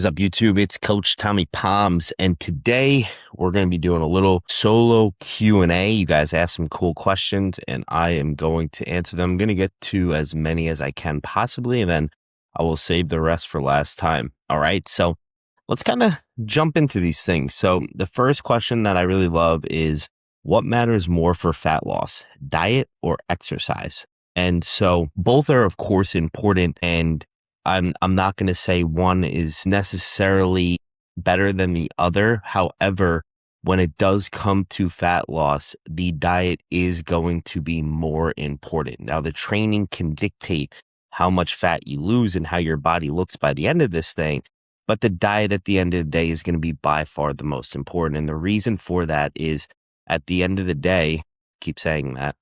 What's up, YouTube? It's Coach Tommy Palms, and today we're going to be doing a little solo Q&A. You guys asked some cool questions, and I am going to answer them. I'm going to get to as many as I can possibly, and then I will save the rest for last time. All right, so let's kind of jump into these things. So the first question that I really love is, what matters more for fat loss, diet or exercise? And so both are, of course, important, and I'm not going to say one is necessarily better than the other. However, when it does come to fat loss, the diet is going to be more important. Now, the training can dictate how much fat you lose and how your body looks by the end of this thing, but the diet at the end of the day is going to be by far the most important. And the reason for that is, at the end of the day, keep saying that,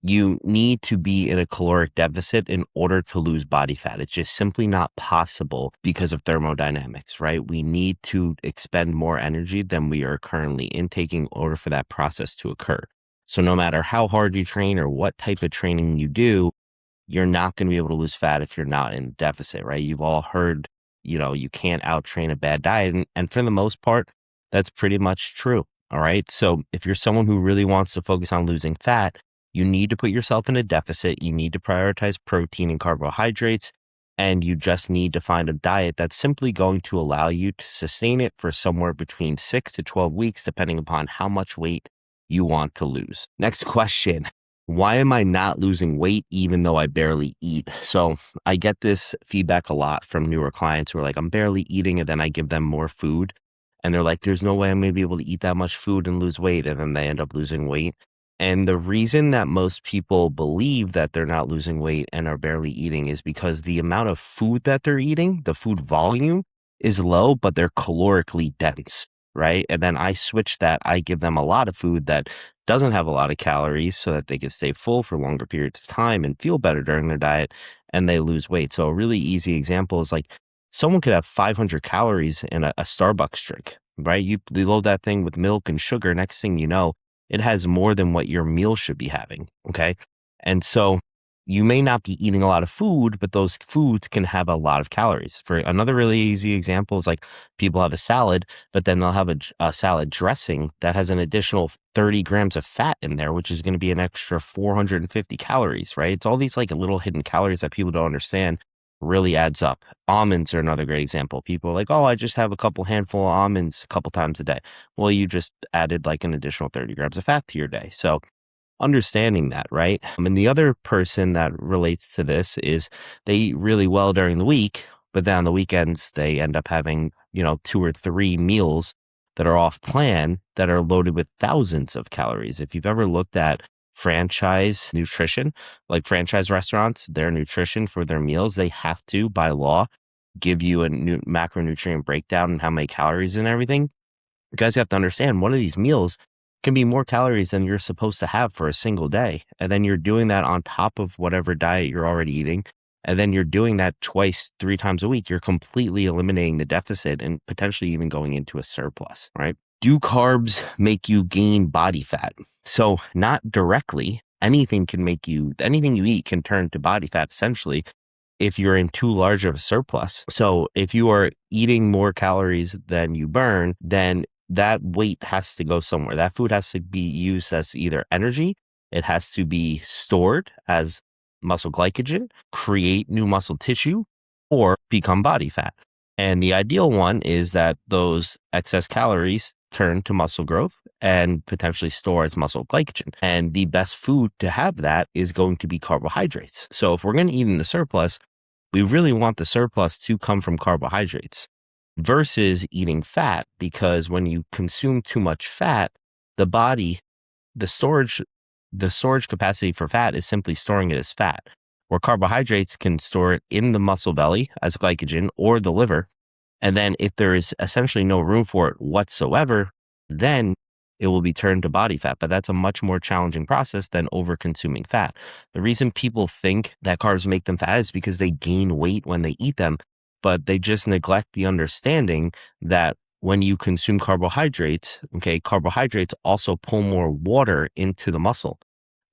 you need to be in a caloric deficit in order to lose body fat. It's just simply not possible because of thermodynamics, right? We need to expend more energy than we are currently intaking in order for that process to occur. So no matter how hard you train or what type of training you do, you're not going to be able to lose fat if you're not in a deficit, right? You've all heard, you can't out-train a bad diet. And for the most part, that's pretty much true. All right. So if you're someone who really wants to focus on losing fat, you need to put yourself in a deficit. You need to prioritize protein and carbohydrates, and you just need to find a diet that's simply going to allow you to sustain it for somewhere between 6 to 12 weeks, depending upon how much weight you want to lose. Next question. Why am I not losing weight even though I barely eat? So I get this feedback a lot from newer clients who are like, I'm barely eating, and then I give them more food. And they're like, there's no way I'm going to be able to eat that much food and lose weight. And then they end up losing weight. And the reason that most people believe that they're not losing weight and are barely eating is because the amount of food that they're eating, the food volume, is low, but they're calorically dense, right? And then I switch that. I give them a lot of food that doesn't have a lot of calories so that they can stay full for longer periods of time and feel better during their diet, and they lose weight. So a really easy example is like someone could have 500 calories in a Starbucks drink, right? You load that thing with milk and sugar. Next thing you know, it has more than what your meal should be having. Okay. And so you may not be eating a lot of food, but those foods can have a lot of calories. For another really easy example is like people have a salad, but then they'll have a salad dressing that has an additional 30 grams of fat in there, which is going to be an extra 450 calories, right? It's all these like little hidden calories that people don't understand really adds up. Almonds are another great example. People are like, oh, I just have a couple handful of almonds a couple times a day. Well, you just added like an additional 30 grams of fat to your day. So understanding that, right? And the other person that relates to this is they eat really well during the week, but then on the weekends, they end up having, 2 or 3 meals that are off plan that are loaded with thousands of calories. If you've ever looked at franchise nutrition, like franchise restaurants, their nutrition for their meals, they have to, by law, give you a new macronutrient breakdown and how many calories and everything. You guys have to understand one of these meals can be more calories than you're supposed to have for a single day. And then you're doing that on top of whatever diet you're already eating. And then you're doing that twice, 3 times a week. You're completely eliminating the deficit and potentially even going into a surplus, right? Do carbs make you gain body fat? So not directly. Anything you eat can turn to body fat essentially if you're in too large of a surplus. So if you are eating more calories than you burn, then that weight has to go somewhere. That food has to be used as either energy, it has to be stored as muscle glycogen, create new muscle tissue, or become body fat. And the ideal one is that those excess calories turn to muscle growth and potentially store as muscle glycogen. And the best food to have that is going to be carbohydrates. So if we're going to eat in the surplus, we really want the surplus to come from carbohydrates versus eating fat, because when you consume too much fat, the body, the storage capacity for fat is simply storing it as fat, where carbohydrates can store it in the muscle belly as glycogen or the liver. And then if there is essentially no room for it whatsoever, then it will be turned to body fat. But that's a much more challenging process than over consuming fat. The reason people think that carbs make them fat is because they gain weight when they eat them, but they just neglect the understanding that when you consume carbohydrates, carbohydrates also pull more water into the muscle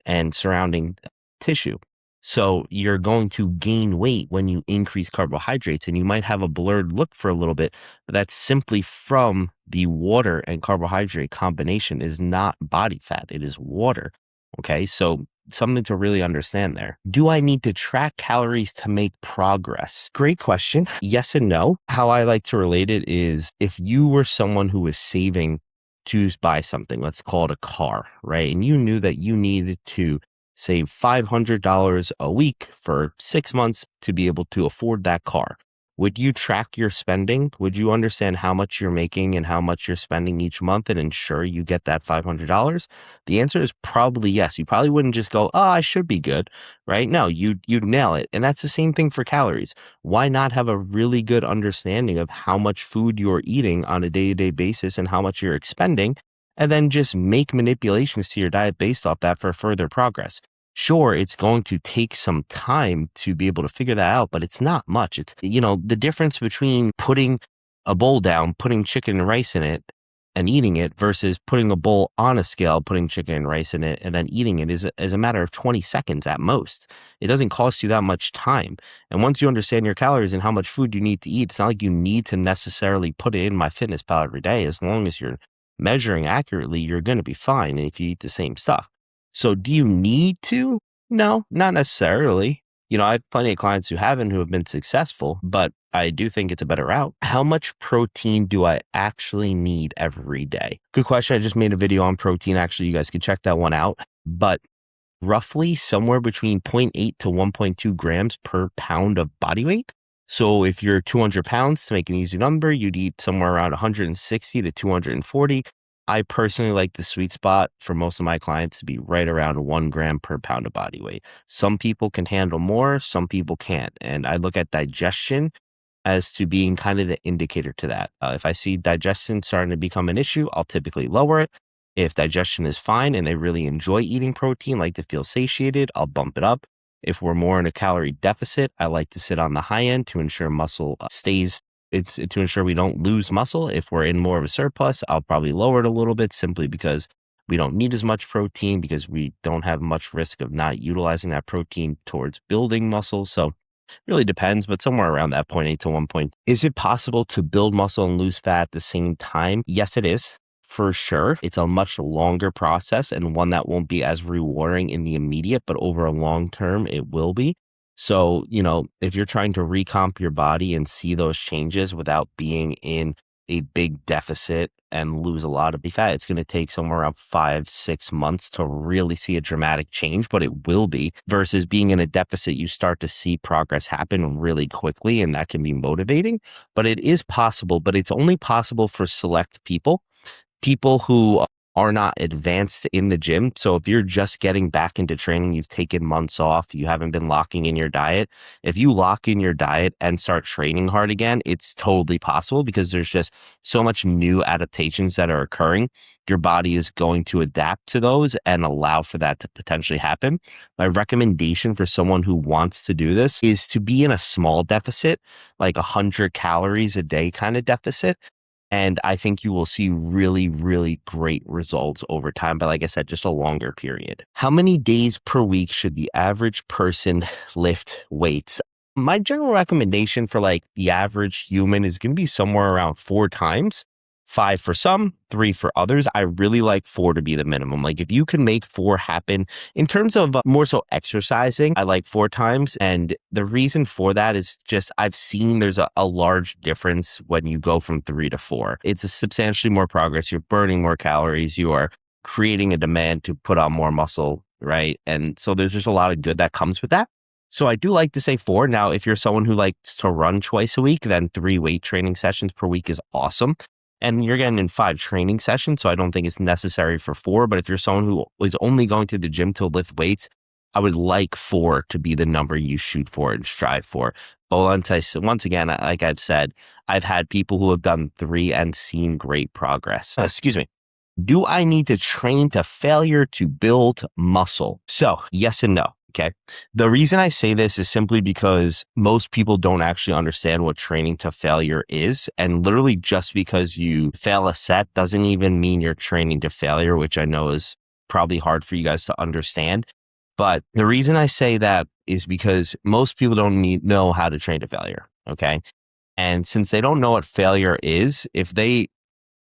and surrounding tissue. So you're going to gain weight when you increase carbohydrates, and you might have a blurred look for a little bit, but that's simply from the water and carbohydrate combination. Is not body fat, it is water. Okay, so something to really understand there. Do I need to track calories to make progress? Great question. Yes and no. How I like to relate it is, if you were someone who was saving to buy something, let's call it a car, right? And you knew that you needed to save $500 a week for 6 months to be able to afford that car. Would you track your spending? Would you understand how much you're making and how much you're spending each month and ensure you get that $500? The answer is probably yes. You probably wouldn't just go, "Oh, I should be good," right? No, you'd nail it. And that's the same thing for calories. Why not have a really good understanding of how much food you're eating on a day-to-day basis and how much you're expending, and then just make manipulations to your diet based off that for further progress? Sure, it's going to take some time to be able to figure that out, but it's not much. It's, the difference between putting a bowl down, putting chicken and rice in it and eating it versus putting a bowl on a scale, putting chicken and rice in it and then eating it is a matter of 20 seconds at most. It doesn't cost you that much time. And once you understand your calories and how much food you need to eat, it's not like you need to necessarily put it in MyFitnessPal every day. As long as you're measuring accurately, you're going to be fine if you eat the same stuff. So do you need to? No, not necessarily. I have plenty of clients who haven't, who have been successful, but I do think it's a better route. How much protein do I actually need every day? Good question. I just made a video on protein. Actually, you guys can check that one out. But roughly somewhere between zero 0.8 to 1.2 grams per pound of body weight. So if you're 200 pounds, to make an easy number, you'd eat somewhere around 160 to 240. I personally like the sweet spot for most of my clients to be right around 1 gram per pound of body weight. Some people can handle more, some people can't. And I look at digestion as to being kind of the indicator to that. If I see digestion starting to become an issue, I'll typically lower it. If digestion is fine and they really enjoy eating protein, like to feel satiated, I'll bump it up. If we're more in a calorie deficit, I like to sit on the high end to ensure muscle stays. It's to ensure we don't lose muscle. If we're in more of a surplus, I'll probably lower it a little bit, simply because we don't need as much protein, because we don't have much risk of not utilizing that protein towards building muscle. So really depends, but somewhere around that 0.8 to 1 point. Is it possible to build muscle and lose fat at the same time? Yes, it is. For sure. It's a much longer process, and one that won't be as rewarding in the immediate, but over a long term, it will be. So, if you're trying to recomp your body and see those changes without being in a big deficit and lose a lot of fat, it's going to take somewhere around 5-6 months to really see a dramatic change, but it will be. Versus being in a deficit, you start to see progress happen really quickly, and that can be motivating. But it is possible, but it's only possible for select people who are not advanced in the gym. So if you're just getting back into training, you've taken months off, you haven't been locking in your diet. If you lock in your diet and start training hard again, it's totally possible, because there's just so much new adaptations that are occurring. Your body is going to adapt to those and allow for that to potentially happen. My recommendation for someone who wants to do this is to be in a small deficit, like 100 calories a day kind of deficit. And I think you will see really, really great results over time. But like I said, just a longer period. How many days per week should the average person lift weights? My general recommendation for like the average human is going to be somewhere around 4 times. 5 for some, 3 for others. I really like 4 to be the minimum. Like if you can make 4 happen in terms of more so exercising, I like 4 times. And the reason for that is just I've seen there's a large difference when you go from 3 to 4. It's a substantially more progress. You're burning more calories. You are creating a demand to put on more muscle, right? And so there's just a lot of good that comes with that. So I do like to say 4. Now, if you're someone who likes to run twice a week, then 3 weight training sessions per week is awesome. And you're getting in 5 training sessions, so I don't think it's necessary for 4. But if you're someone who is only going to the gym to lift weights, I would like 4 to be the number you shoot for and strive for. But once again, like I've said, I've had people who have done 3 and seen great progress. Excuse me. Do I need to train to failure to build muscle? So yes and no. Okay. The reason I say this is simply because most people don't actually understand what training to failure is. And literally just because you fail a set doesn't even mean you're training to failure, which I know is probably hard for you guys to understand. But the reason I say that is because most people don't know how to train to failure. Okay. And since they don't know what failure is, if they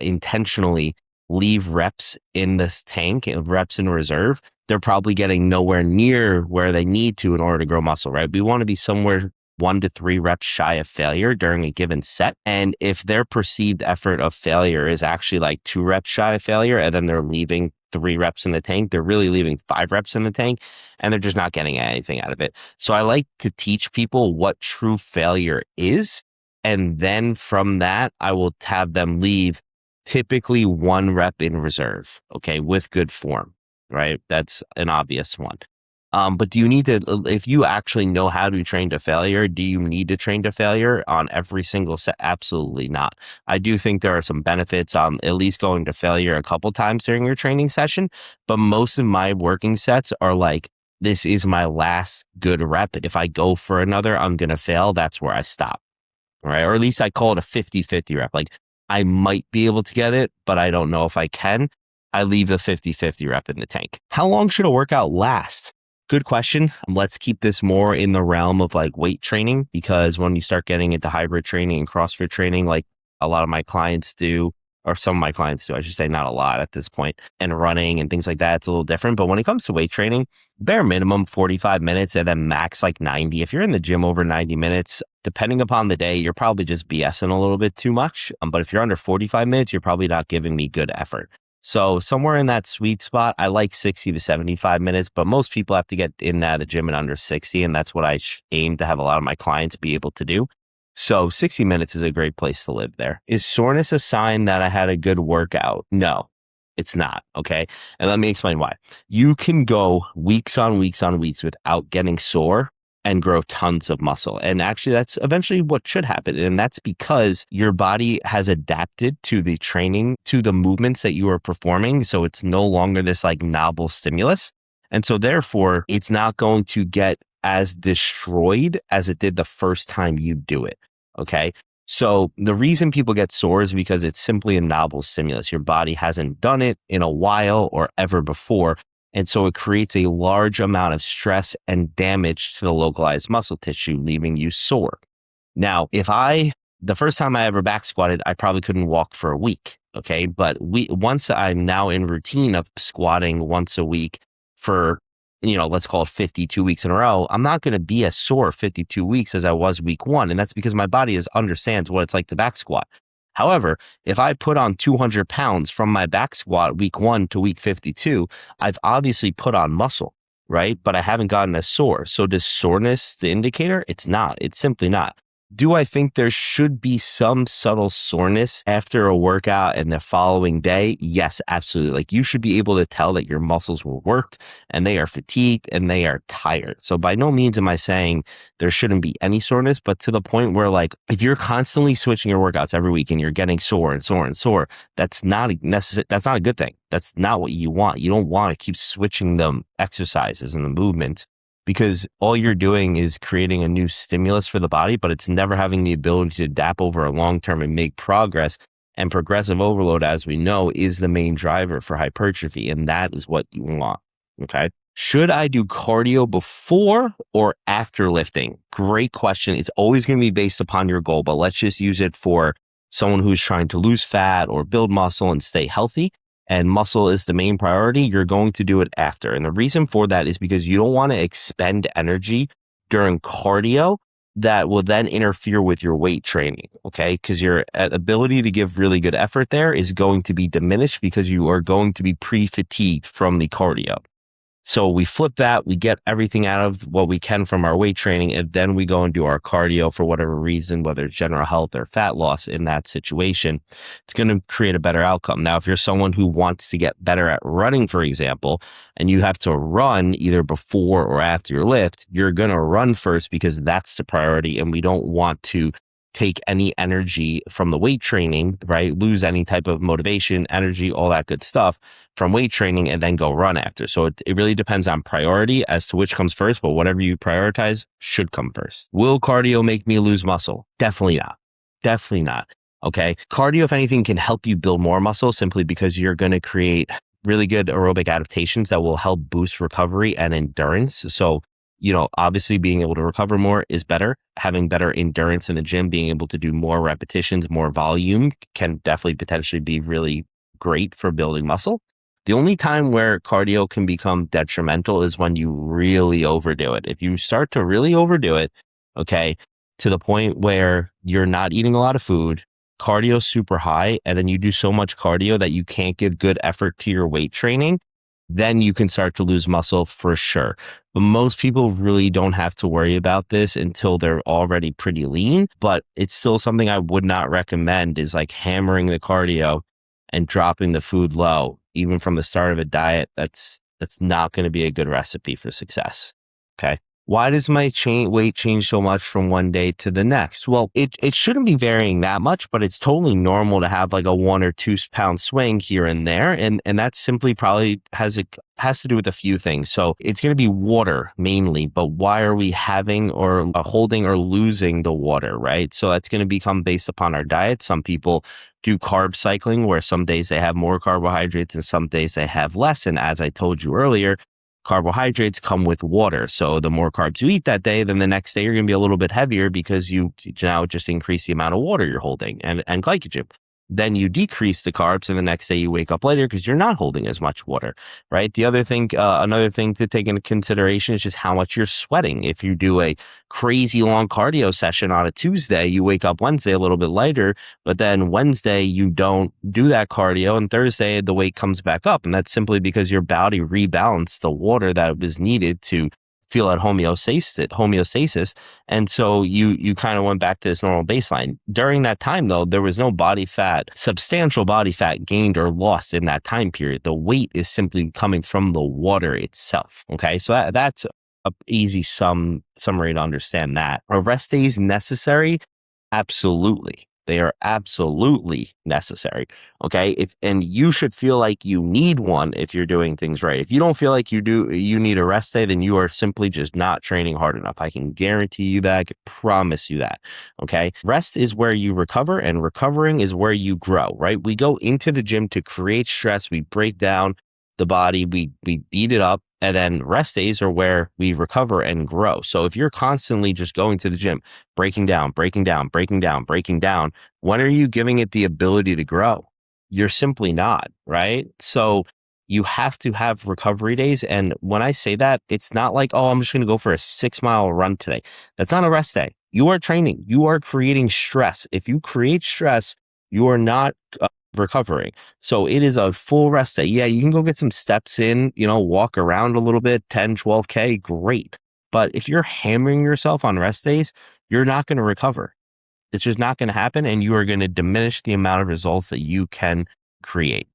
intentionally leave reps in this tank, reps in reserve, they're probably getting nowhere near where they need to in order to grow muscle, right? We want to be somewhere 1 to 3 reps shy of failure during a given set. And if their perceived effort of failure is actually like 2 reps shy of failure, and then they're leaving 3 reps in the tank, they're really leaving 5 reps in the tank, and they're just not getting anything out of it. So I like to teach people what true failure is. And then from that, I will have them leave typically 1 rep in reserve, okay, with good form, right? That's an obvious one. But do you need to, if you actually know how to train to failure, do you need to train to failure on every single set? Absolutely not. I do think there are some benefits on at least going to failure a couple times during your training session, but most of my working sets are like, this is my last good rep. If I go for another, I'm going to fail. That's where I stop, right? Or at least I call it a 50-50 rep. Like I might be able to get it, but I don't know if I can. I leave the 50-50 rep in the tank. How long should a workout last? Good question. Let's keep this more in the realm of like weight training, because when you start getting into hybrid training and CrossFit training, like a lot of my clients do, or some of my clients do, I should say, not a lot at this point, and running and things like that, it's a little different. But when it comes to weight training, bare minimum 45 minutes and then max like 90. If you're in the gym over 90 minutes, depending upon the day, you're probably just BSing a little bit too much. But if you're under 45 minutes, you're probably not giving me good effort. So somewhere in that sweet spot, I like 60 to 75 minutes, but most people have to get in the gym in under 60. And that's what I aim to have a lot of my clients be able to do. So 60 minutes is a great place to live there. Is soreness a sign that I had a good workout? No, it's not. Okay. And let me explain why. You can go weeks on weeks on weeks without getting sore and grow tons of muscle. And actually, that's eventually what should happen. And that's because your body has adapted to the training, to the movements that you are performing. So it's no longer this like novel stimulus. And so therefore, it's not going to get as destroyed as it did the first time you do it. Okay. So the reason people get sore is because it's simply a novel stimulus. Your body hasn't done it in a while or ever before. And so it creates a large amount of stress and damage to the localized muscle tissue, leaving you sore. Now, the first time I ever back squatted, I probably couldn't walk for a week. Okay. But once I'm now in routine of squatting once a week for, let's call it 52 weeks in a row, I'm not going to be as sore 52 weeks as I was week 1. And that's because my body understands what it's like to back squat. However, if I put on 200 pounds from my back squat week 1 to week 52, I've obviously put on muscle, right? But I haven't gotten as sore. So does soreness the indicator? It's not. It's simply not. Do I think there should be some subtle soreness after a workout and the following day? Yes, absolutely. Like you should be able to tell that your muscles were worked and they are fatigued and they are tired. So by no means am I saying there shouldn't be any soreness, but to the point where like if you're constantly switching your workouts every week and you're getting sore and sore and sore, that's not necessary. That's not a good thing. That's not what you want. You don't want to keep switching the exercises and the movements, because all you're doing is creating a new stimulus for the body, but it's never having the ability to adapt over a long term and make progress. And progressive overload, as we know, is the main driver for hypertrophy. And that is what you want. Okay. Should I do cardio before or after lifting? Great question. It's always going to be based upon your goal, but let's just use it for someone who's trying to lose fat or build muscle and stay healthy. And muscle is the main priority, you're going to do it after. And the reason for that is because you don't want to expend energy during cardio that will then interfere with your weight training, okay? Because your ability to give really good effort there is going to be diminished because you are going to be pre-fatigued from the cardio. So we flip that, we get everything out of what we can from our weight training, and then we go and do our cardio for whatever reason, whether it's general health or fat loss in that situation. It's going to create a better outcome. Now, if you're someone who wants to get better at running, for example, and you have to run either before or after your lift, you're going to run first because that's the priority, and we don't want to take any energy from the weight training, right? Lose any type of motivation, energy, all that good stuff from weight training and then go run after. So it really depends on priority as to which comes first, but whatever you prioritize should come first. Will cardio make me lose muscle? Definitely not. Definitely not. Okay. Cardio, if anything, can help you build more muscle simply because you're going to create really good aerobic adaptations that will help boost recovery and endurance. So, obviously being able to recover more is better. Having better endurance in the gym, being able to do more repetitions, more volume can definitely potentially be really great for building muscle. The only time where cardio can become detrimental is when you really overdo it. If you start to really overdo it, okay, to the point where you're not eating a lot of food, cardio super high, and then you do so much cardio that you can't give good effort to your weight training, then you can start to lose muscle for sure. But most people really don't have to worry about this until they're already pretty lean. But it's still something I would not recommend is like hammering the cardio and dropping the food low, even from the start of a diet. That's not going to be a good recipe for success. Okay. Why does my weight change so much from one day to the next? Well, it shouldn't be varying that much, but it's totally normal to have like a 1 or 2 pound swing here and there. And that simply probably has to do with a few things. So it's going to be water mainly, but why are we having or holding or losing the water, right? So that's going to become based upon our diet. Some people do carb cycling where some days they have more carbohydrates and some days they have less. And as I told you earlier, carbohydrates come with water. So the more carbs you eat that day, then the next day you're going to be a little bit heavier because you now just increase the amount of water you're holding and glycogen. Then you decrease the carbs and the next day you wake up later because you're not holding as much water, right? The other thing, another thing to take into consideration is just how much you're sweating. If you do a crazy long cardio session on a Tuesday, you wake up Wednesday a little bit lighter, but then Wednesday you don't do that cardio and Thursday the weight comes back up. And that's simply because your body rebalanced the water that was needed to feel at homeostasis. And so you kind of went back to this normal baseline. During that time, though, there was no substantial body fat gained or lost in that time period. The weight is simply coming from the water itself. Okay. So that's a easy summary to understand that. Are rest days necessary? Absolutely. They are absolutely necessary. Okay. And you should feel like you need one if you're doing things right. If you don't feel like you need a rest day, then you are simply just not training hard enough. I can guarantee you that. I can promise you that. Okay. Rest is where you recover and recovering is where you grow, right? We go into the gym to create stress. We break down the body, we beat it up. And then rest days are where we recover and grow. So if you're constantly just going to the gym, breaking down, when are you giving it the ability to grow? You're simply not, right? So you have to have recovery days. And when I say that, it's not like, oh, I'm just going to go for a 6-mile run today. That's not a rest day. You are training. You are creating stress. If you create stress, you are not recovering. So it is a full rest day. Yeah, you can go get some steps in, walk around a little bit, 10, 12K, great. But if you're hammering yourself on rest days, you're not going to recover. It's just not going to happen. And you are going to diminish the amount of results that you can create.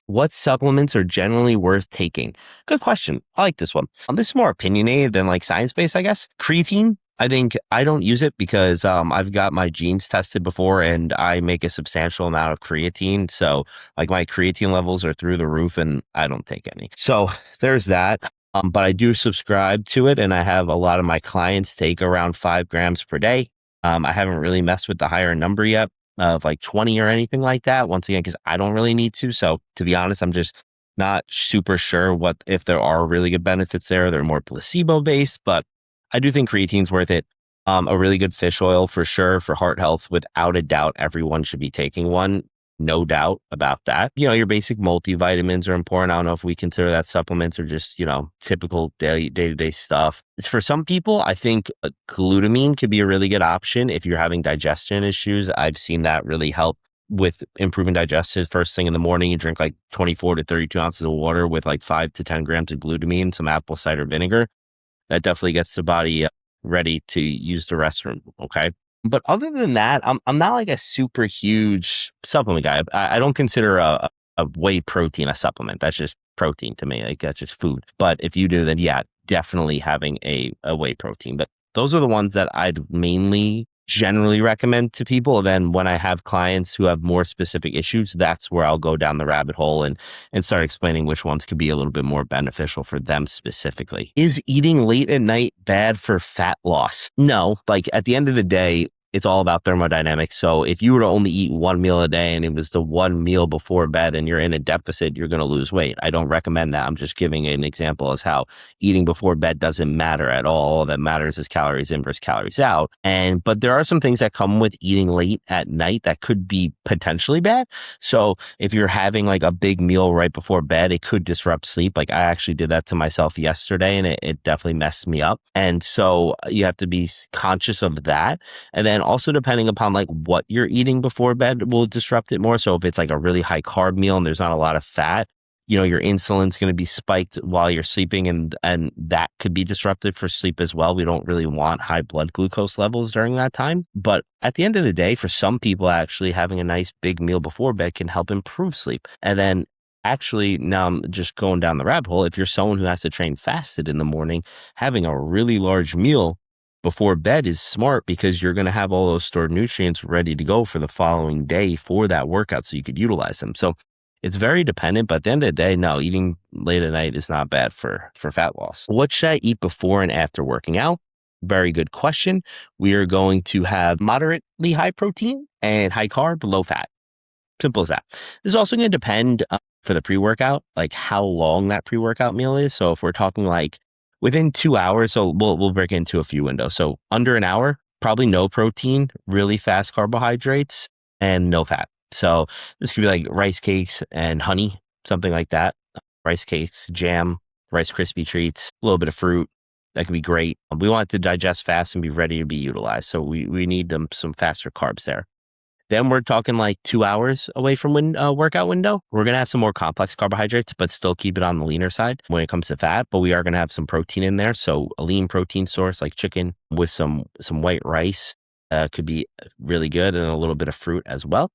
What supplements are generally worth taking? Good question. I like this one. This is more opinionated than like science-based, I guess. Creatine. I think I don't use it because I've got my genes tested before and I make a substantial amount of creatine. So like my creatine levels are through the roof and I don't take any. So there's that. But I do subscribe to it and I have a lot of my clients take around 5 grams per day. I haven't really messed with the higher number yet of like 20 or anything like that. Once again, because I don't really need to. So to be honest, I'm just not super sure if there are really good benefits there. They're more placebo based, but I do think creatine's worth it. A really good fish oil for sure for heart health. Without a doubt, everyone should be taking one. No doubt about that. Your basic multivitamins are important. I don't know if we consider that supplements or just, typical day-to-day stuff. For some people, I think glutamine could be a really good option if you're having digestion issues. I've seen that really help with improving digestion. First thing in the morning, you drink like 24 to 32 ounces of water with like 5 to 10 grams of glutamine, some apple cider vinegar. That definitely gets the body ready to use the restroom. Okay. But other than that, I'm not like a super huge supplement guy. I don't consider a whey protein a supplement. That's just protein to me. Like that's just food. But if you do, then yeah, definitely having a whey protein. But those are the ones that I'd mainly generally recommend to people. And then when I have clients who have more specific issues, that's where I'll go down the rabbit hole and start explaining which ones could be a little bit more beneficial for them specifically. Is eating late at night bad for fat loss? No, like at the end of the day, it's all about thermodynamics. So if you were to only eat one meal a day and it was the one meal before bed and you're in a deficit, you're going to lose weight. I don't recommend that. I'm just giving an example as how eating before bed doesn't matter at all. All that matters is calories in versus calories out. But there are some things that come with eating late at night that could be potentially bad. So if you're having like a big meal right before bed, it could disrupt sleep. Like I actually did that to myself yesterday and it definitely messed me up. And so you have to be conscious of that. And then also depending upon like what you're eating before bed will disrupt it more. So if it's like a really high carb meal and there's not a lot of fat, your insulin's going to be spiked while you're sleeping and that could be disruptive for sleep as well. We don't really want high blood glucose levels during that time. But at the end of the day, for some people, actually having a nice big meal before bed can help improve sleep. And then actually, now I'm just going down the rabbit hole. If you're someone who has to train fasted in the morning, having a really large meal before bed is smart because you're going to have all those stored nutrients ready to go for the following day for that workout so you could utilize them. So it's very dependent, but at the end of the day, no, eating late at night is not bad for fat loss. What should I eat before and after working out? Very good question. We are going to have moderately high protein and high carb, low fat. Simple as that. This is also going to depend for the pre-workout, like how long that pre-workout meal is. So if we're talking like within 2 hours, so we'll break into a few windows. So under an hour, probably no protein, really fast carbohydrates, and no fat. So this could be like rice cakes and honey, something like that. Rice cakes, jam, Rice Krispie treats, a little bit of fruit. That could be great. We want it to digest fast and be ready to be utilized. So we need some faster carbs there. Then we're talking like 2 hours away from workout window. We're going to have some more complex carbohydrates, but still keep it on the leaner side when it comes to fat. But we are going to have some protein in there. So a lean protein source like chicken with some white rice could be really good, and a little bit of fruit as well.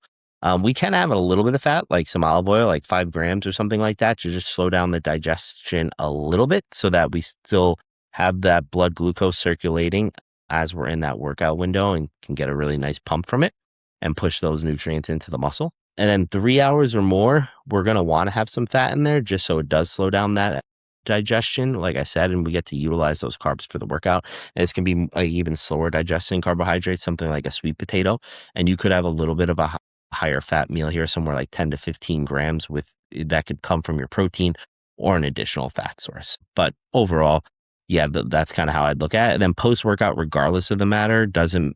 We can have a little bit of fat, like some olive oil, like 5 grams or something like that, to just slow down the digestion a little bit so that we still have that blood glucose circulating as we're in that workout window and can get a really nice pump from it and push those nutrients into the muscle. And then 3 hours or more, we're going to want to have some fat in there just so it does slow down that digestion, like I said, and we get to utilize those carbs for the workout. And this can be even slower digesting carbohydrates, something like a sweet potato. And you could have a little bit of a higher fat meal here, somewhere like 10 to 15 grams that could come from your protein or an additional fat source. But overall, yeah, that's kind of how I'd look at it. And then post-workout, regardless of the matter,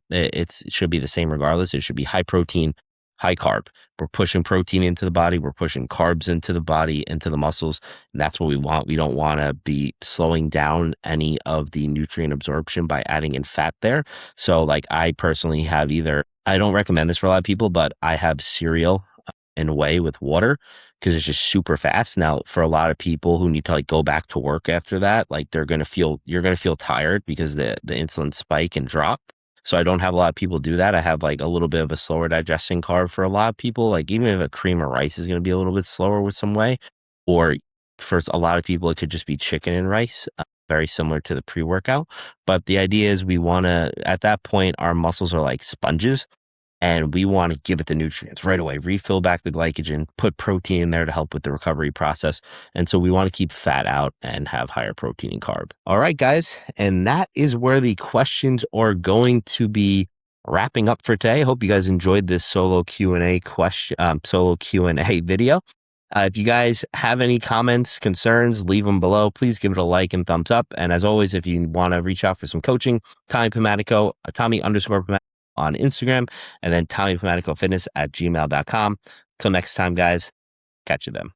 it should be the same regardless. It should be high protein, high carb. We're pushing protein into the body. We're pushing carbs into the body, into the muscles. And that's what we want. We don't want to be slowing down any of the nutrient absorption by adding in fat there. So like I personally have I don't recommend this for a lot of people, but I have cereal in a way with water because it's just super fast. Now, for a lot of people who need to like go back to work after that, like you're going to feel tired because the insulin spike and drop. So I don't have a lot of people do that. I have like a little bit of a slower digesting carb for a lot of people. Like even if a cream of rice is going to be a little bit slower with some whey, or for a lot of people, it could just be chicken and rice, very similar to the pre-workout. But the idea is at that point, our muscles are like sponges. And we want to give it the nutrients right away, refill back the glycogen, put protein in there to help with the recovery process. And so we want to keep fat out and have higher protein and carb. All right, guys. And that is where the questions are going to be wrapping up for today. I hope you guys enjoyed this solo Q&A video. If you guys have any comments, concerns, leave them below. Please give it a like and thumbs up. And as always, if you want to reach out for some coaching, Tommy _Pomatico on Instagram, and then TommyPomaticoFitness@gmail.com. Till next time, guys, catch you then.